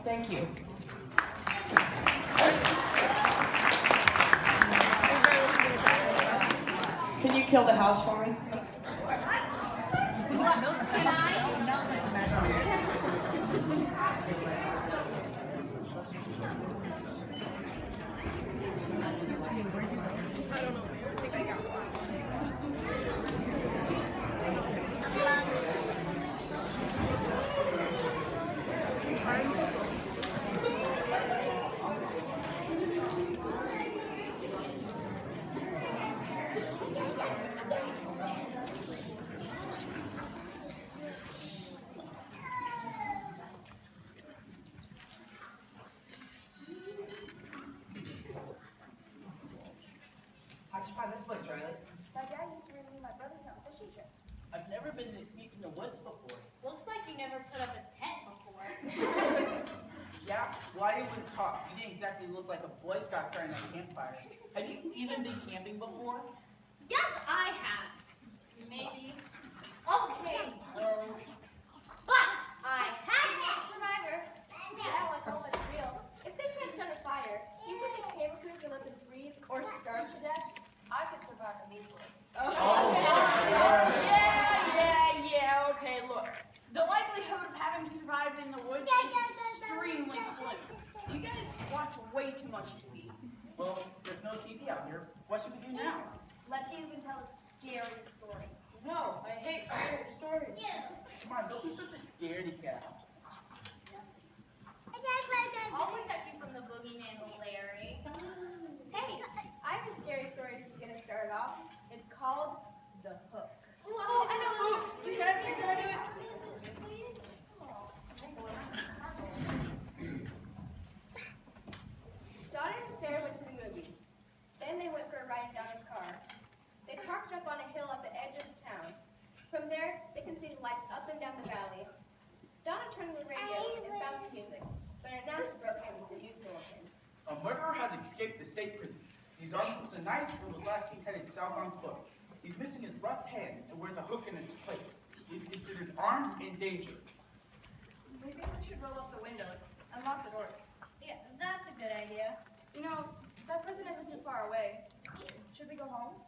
Thank you. Can you kill the house for me? How'd you find this place, Riley? My dad used to bring me and my brothers on fishing trips. I've never been this deep in the woods before. Looks like you never put up a tent before. Yeah, why you wouldn't talk? You didn't exactly look like a Boy Scout starting a campfire. Have you even been camping before? Yes, I have. Maybe. Okay. But I have been a survivor. Yeah, like all that's real. If they can't start a fire, you think the camera crew can let them freeze or starve to death? I could survive in these woods. Yeah, okay, look. The likelihood of having to survive in the woods is extremely slim. You guys watch way too much TV. Well, there's no TV out here. What should we do now? Let's see who can tell a scary story. No, I hate scary stories. Come on, don't be such a scaredy cat. I'll protect you from the boogeyman, Larry. Hey, I have a scary story to get us started off. It's called The Hook. Oh, I know. You gotta do it. Donna and Sarah went to the movies. Then they went for a ride in Donna's car. They parked up on a hill at the edge of town. From there, they can see the lights up and down the valley. Donna turned the radio and found some music, but an announcer broke in with the news bulletin. A murderer has escaped the state prison. He's armed with a knife and was last seen headed south on foot. He's missing his left hand and wears a hook in its place. He's considered armed and dangerous. Maybe we should roll up the windows and lock the doors. Yeah, that's a good idea. You know, that prison isn't too far away. Should we go home?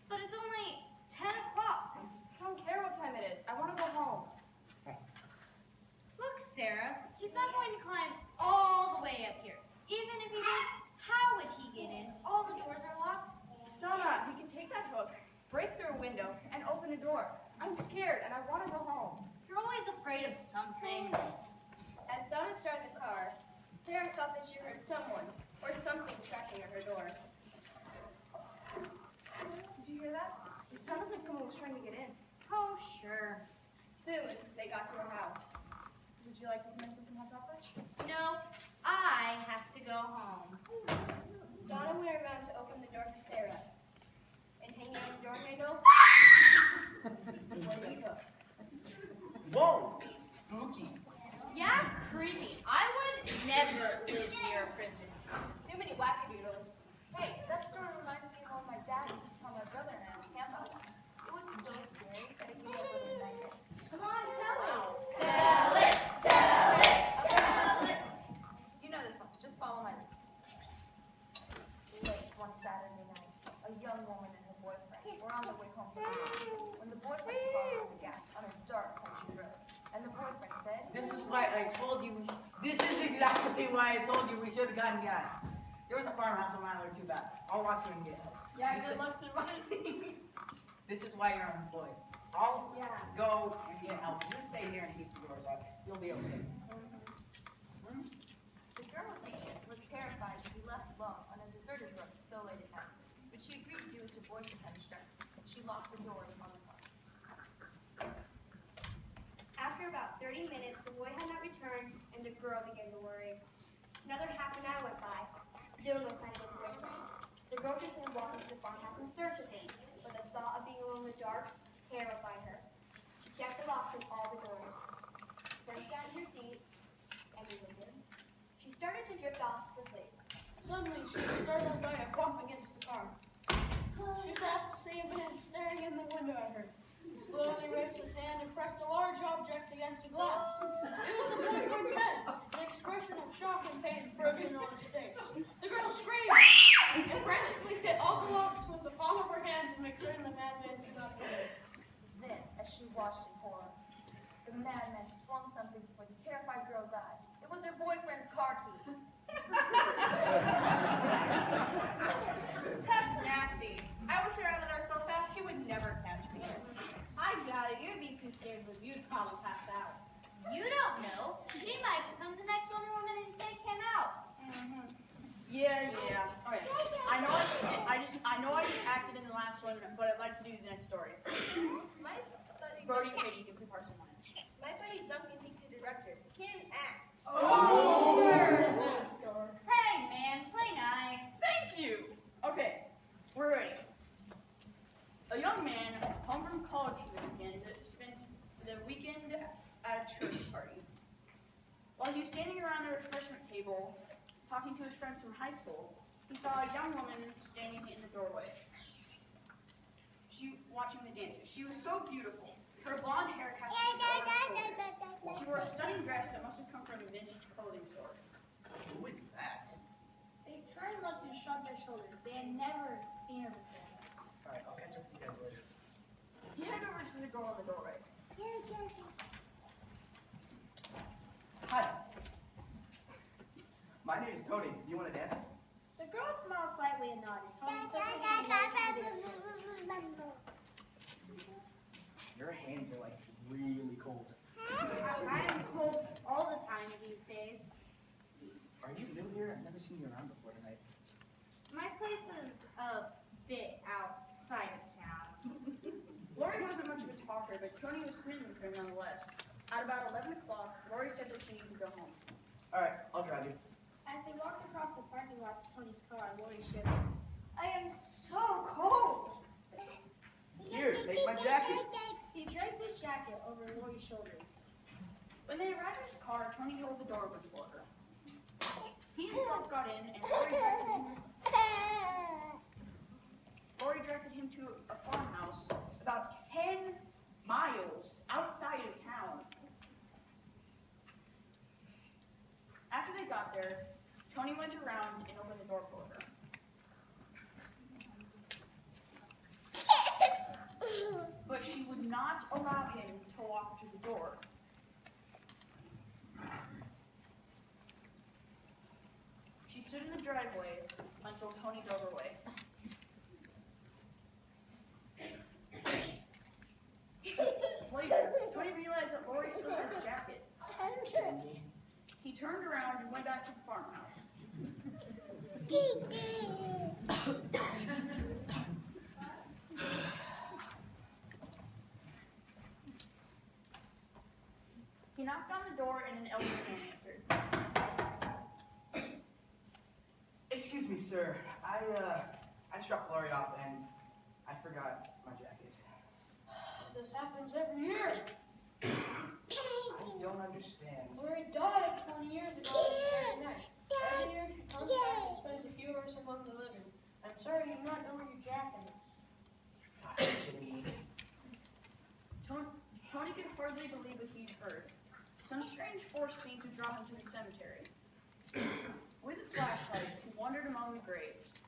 But it's only 10 o'clock. I don't care what time it is. I want to go home. Look, Sarah, he's not going to climb all the way up here. Even if he did, how would he get in? All the doors are locked. Donna, you can take that hook, break through a window, and open a door. I'm scared, and I want to go home. You're always afraid of something. As Donna started the car, Sarah thought that she heard someone or something scratching at her door. Did you hear that? It sounded like someone was trying to get in. Oh, sure. Soon, they got to her house. Would you like to come in for some hot chocolate? No, I have to go home. Donna went around to open the door to Sarah. And hanging on the door handle was a hook. Whoa! Spooky. Yeah, creepy. I would never live near a prison. Too many wackadoodles. Hey, that story reminds me of one my dad used to tell my brother and I on campus. It was so scary that it gave my brother nightmares. Come on, tell it. Tell it. You know this one. Just follow my lead. Late one Saturday night, a young woman and her boyfriend were on their way home from school when the boyfriend saw the gas on a dark country road. And the boyfriend said, This is why I told you this is exactly why I told you we should have gotten gas. There was a farmhouse a mile or two back. I'll walk you and get help. Yeah, You good said- luck surviving. This is why you're unemployed. I'll go and get help. You stay here and keep the doors locked. You'll be okay. the girl was terrified to be left alone on a deserted road so late at night. What she agreed to do was to voice the construct. She locked the doors on the car. After about 30 minutes, the boy had not returned, and the girl began to worry. Another half an hour went by. Still no sign of the boyfriend. The girl continued walking to the farmhouse in search of him, but the thought of being alone in the dark terrified her. She checked the locks on all the doors. Then she got in her seat and listened. She started to drift off to sleep. Suddenly, she was startled by a bump against the car. She sat to see a man staring in the window at her. He slowly raised his hand and pressed a large object against the glass. It was the boyfriend's head. The expression explosion on his face. The girl screamed and frantically hit all the locks with the palm of her hand to make certain the madman could not get in. Then, as she watched in horror, the madman swung something before the terrified girl's eyes. It was her boyfriend's car keys. That's nasty. I would tear out of there so fast he would never catch me. I doubt it. You'd be too scared, but you'd probably pass out. You don't know. She might become the next Wonder Woman and take him out. Yeah. Alright. I know I just acted in the last one, but I'd like to do the next story. My buddy, Brody and Katie can be parts of mine. my buddy Duncan, he's the director. He can't act. Hey, man, play nice. Thank you! Okay, we're ready. A young man home from college for the weekend spent the weekend at a church party. While he was standing around the refreshment table talking to his friends from high school, he saw a young woman standing in the doorway. She watching the dancers. She was so beautiful. Her blonde hair cast a broad shoulders. She wore a stunning dress that must have come from a vintage clothing store. Who is that? They turned, looked, and shrugged their shoulders. They had never seen her before. Alright, I'll catch up with you guys later. He headed over to the girl in the doorway. Hi. My name is Tony. Do you want to dance? The girl smiled slightly and nodded. Tony took her hand and walked to the dance floor. Your hands are like really cold. I am cold all the time these days. Are you new here? I've never seen you around before tonight. My place is a bit outside of town. Lori wasn't much of a talker, but Tony was smitten with her nonetheless. At about 11 o'clock, Lori said that she needed to go home. Alright, I'll drive you. As they walked across the parking lot to Tony's car, Lori shivered. I am so cold. Here, take my jacket. He draped his jacket over Lori's shoulders. When they arrived at his car, Tony held the door open for her. He himself got in, and Lori directed him to a farmhouse about 10 miles outside of town. After they got there, Tony went around and opened the door for her. But she would not allow him to walk to the door. She stood in the driveway until Tony drove away. Later, Tony realized that Lori still had his jacket. He turned around and went back to the farmhouse. He knocked on the door and an elderly man answered. Excuse me, sir. I dropped Lori off and I forgot my jacket. This happens every year. I don't understand. Lori died 20 years ago this very night. Every year she comes back and spends a few hours among the living. I'm sorry you do not know where your jacket is. God, are you kidding me? Tony could hardly believe what he'd heard. Some strange force seemed to draw him to the cemetery. With a flashlight, he wandered among the graves.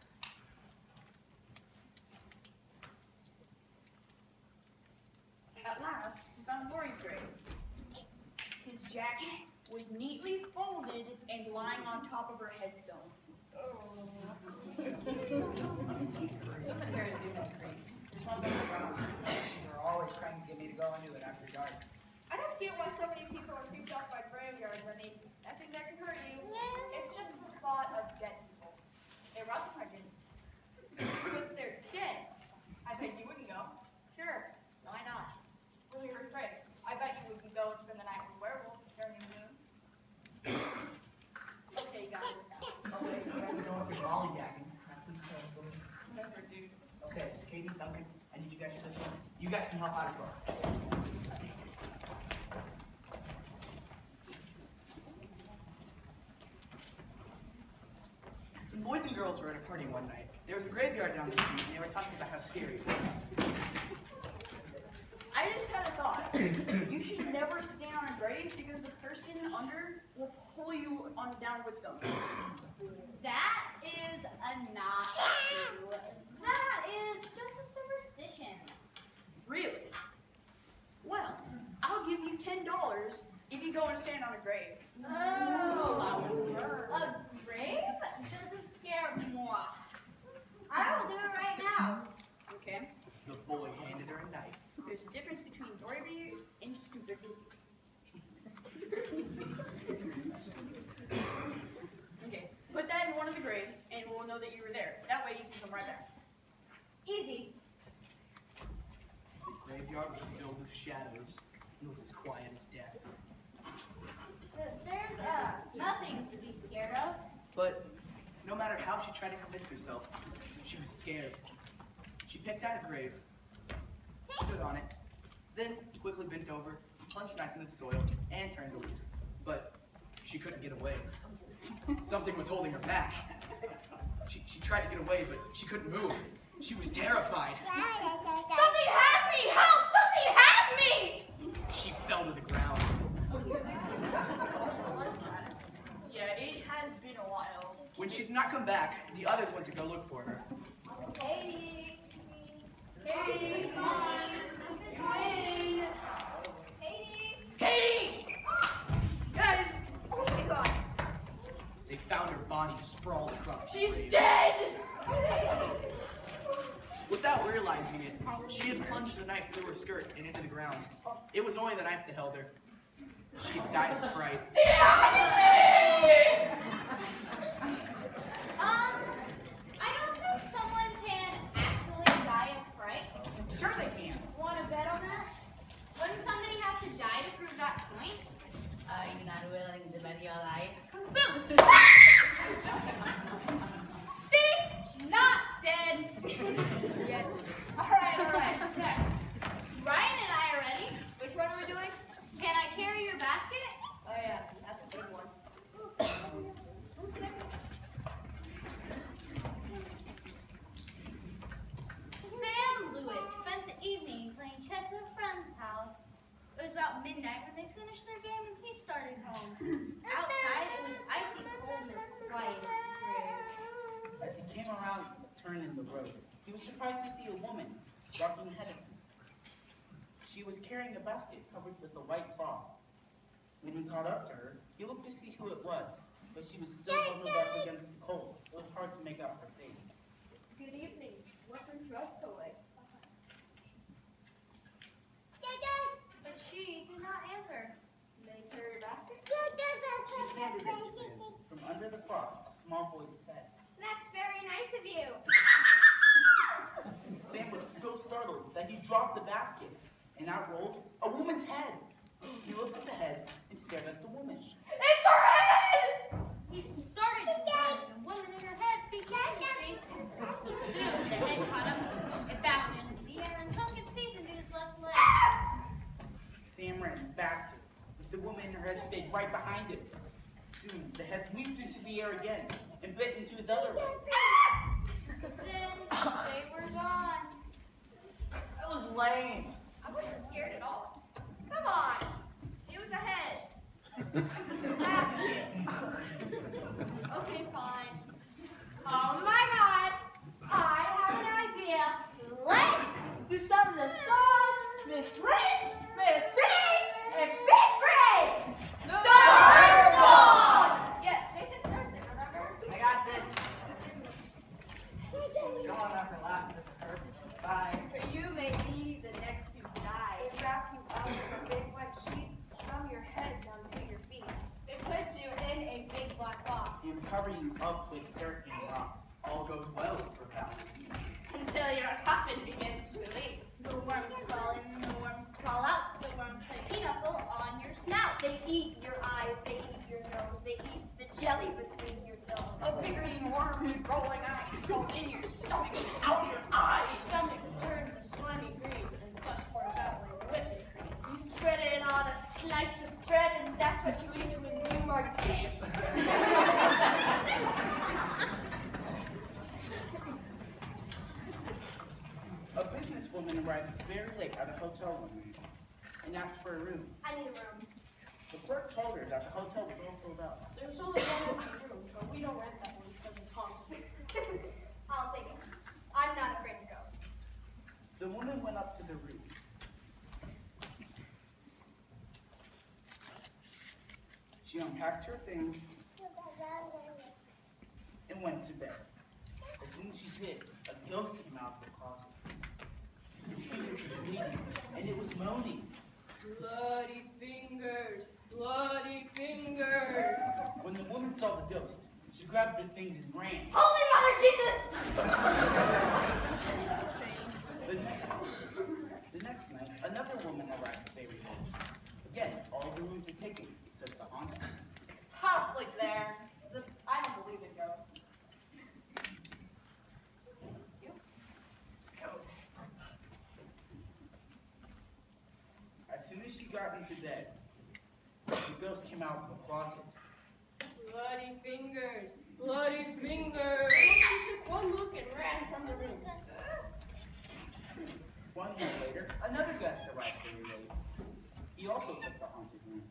At last, he found Lori's grave. His jacket was neatly folded and lying on top of her headstone. Cemeteries do make creeps. There's one thing about them. They're always trying to get me to go into it after dark. I don't get why so many people are creeped out by graveyards. I mean, nothing that can hurt you. It's just the thought of dead people. It rots my dreams. But they're dead. I bet you wouldn't go. Sure, why not? Well, you're afraid. I bet you wouldn't go and spend the night with werewolves during the moon. Okay, got it. Okay, you guys are going through lollygagging. Now please tell us what. Never do. Okay, Katie, Duncan, I need you guys for this one. You guys can help out as well. Some boys and girls were at a party one night. There was a graveyard down the street, and they were talking about how scary it was. I just had a thought. You should never stand on a grave because the person under will pull you on down with them. That is not true. That is just a superstition. Really? Well, I'll give you $10 if you go and stand on a grave. Oh, a grave doesn't scare moi. I will do it right now. Okay? The boy handed her a knife. There's a difference between bravery and stupidity. Okay, put that in one of the graves, and we'll know that you were there. That way you can come right back. Easy. The graveyard was filled with shadows. It was as quiet as death. There's nothing to be scared of. But no matter how she tried to convince herself, she was scared. She picked out a grave, stood on it, then quickly bent over, plunged back into the soil, and turned to leave. But she couldn't get away. Something was holding her back. She tried to get away, but she couldn't move. She was terrified. Something has me! Help! Something has me! She fell to the ground. Yeah, it has been a while. When she did not come back, the others went to go look for her. Katie. Katie, come on. Katie. Katie. Katie! Guys, Be gone. They found her body sprawled across the she's grave. dead! Without realizing it, she had plunged the knife through her skirt and into the ground. It was only the knife that held her. She had died of fright. I don't think someone can actually die of fright. Sure they can. Want to bet on that? Wouldn't somebody have to die to prove that point? Are you not willing to bet your life? Boom! See? Not dead. Yet. All right. Next. Ryan and I are ready. Which one are we doing? Can I carry your basket? Oh yeah, that's a big one. Sam Lewis spent the evening playing chess at a friend's house. It was about midnight when they finished their game and he started home. Outside, it was icy cold and as quiet as the grave. As he came around the turn in the road, he was surprised to see a woman walking ahead of him. She was carrying a basket covered with a white cloth. When he caught up to her, he looked to see who it was, but she was so bundled up against the cold, it was hard to make out her face. Good evening. What brings you up so late? But she did not answer. May I carry your basket? She handed it to him. From under the cloth, a small voice said. That's very nice of you. Sam was so startled that he dropped the basket, and out rolled a woman's head. He looked at the head and stared at the woman. It's her head! He started to run, and the woman in her head began to chase him. Soon, the head caught up with him. It bounded into the air and sunk its teeth into his left leg. Sam ran faster, but the woman in her head stayed right behind him. Soon, the head leaped into the air again and bit into his other leg. Then they were gone. That was lame. I wasn't scared at all. Come on. It was a head. Basket. Okay, fine. Oh my God! I have an idea. Let's do some of the songs Miss Lynch, Miss Sing, and Big Break. The first song! Yes, Nathan starts it, remember? I got this. Come on up and laugh at the first. Bye. For you may be the next to die. They wrap you up in a big white sheet from your head down to your feet. They put you in a big black box. And cover you up with dirt and rocks. All goes well for Val. Until your coffin begins to leak. The worms crawl in, the worms crawl out. The worms play pinochle on your snout. They eat your eyes, they eat your nose, they eat the jelly between your toes. A big green worm with rolling eyes crawls in your stomach and out your eyes. Your stomach turns a slimy green and pus pours out like whipping cream. You spread it on a slice of bread, and that's what you eat when you are dead. A businesswoman arrived very late at a hotel one night and asked for a room. I need a room. The clerk told her that the hotel was all filled up. There's only one empty room, but we don't rent that one because it's haunted. I'll take it. I'm not afraid to go. The woman went up to the roof. She unpacked her things and went to bed. As soon as she did, a ghost came out of the closet. Its fingers were bleeding, and it was moaning. Bloody fingers, bloody fingers. When the woman saw the ghost, she grabbed her things and ran. Holy Mother Jesus! The next night, another woman arrived at Fairy Home. Again, all the rooms were taken except the haunted. I'll sleep there. I don't believe in ghosts. Ghosts. As soon as she got into bed, the ghost came out of the closet. Bloody fingers, bloody fingers. She took one look and ran from the room. 1 year later, another guest arrived very late. He also took the haunted room.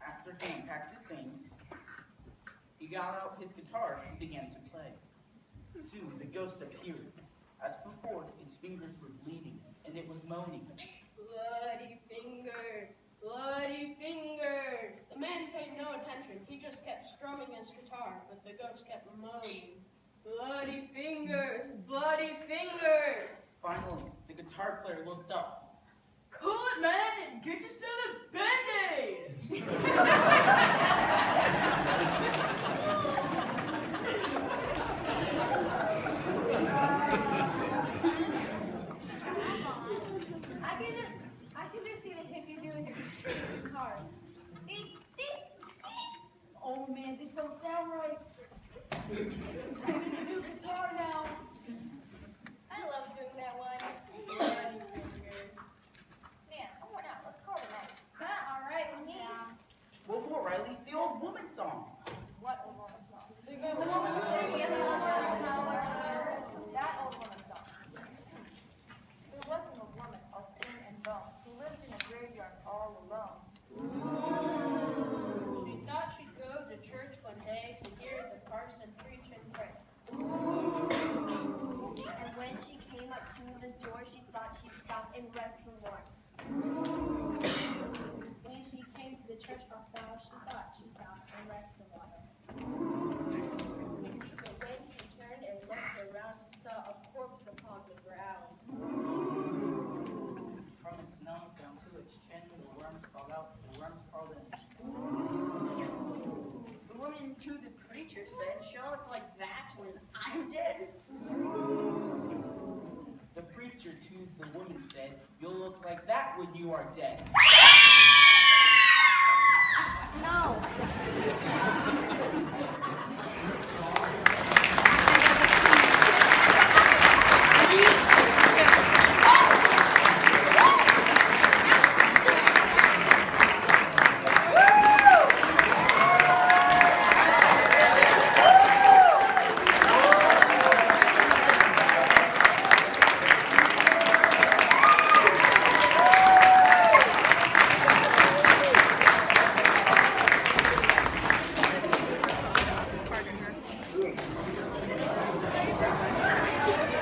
After he unpacked his things, he got out his guitar and began to play. Soon the ghost appeared. As before, its fingers were bleeding, and it was moaning. Bloody fingers, bloody fingers. The man paid no attention. He just kept strumming his guitar, but the ghost kept moaning. Bloody fingers, bloody fingers. Finally, the guitar player looked up. Cool it, man, and get yourself a Band-Aid! I can just see the hippie doing his guitar. Oh man, this don't sound right. I'm in a new guitar now. I love doing that one. Bloody fingers. Man, I'm worn out. Let's call it a night. All right, me. Well, Riley, the old woman song. What old woman song? That old woman song. There wasn't a woman of skin and bone who lived in a graveyard all alone. She thought she'd go to church one day to hear the parson preach and pray. And when she came up to the door, she thought she'd stop and rest some more. When she came to the church hostel, she thought she stopped and rest a while. But when she turned and looked around, she saw a corpse upon the ground. From its nose down to its chin, the worms crawled out, the worms crawled in. The woman to the preacher said, she'll look like that when I'm dead. The preacher to the woman said, "You'll look like that when you are dead." No.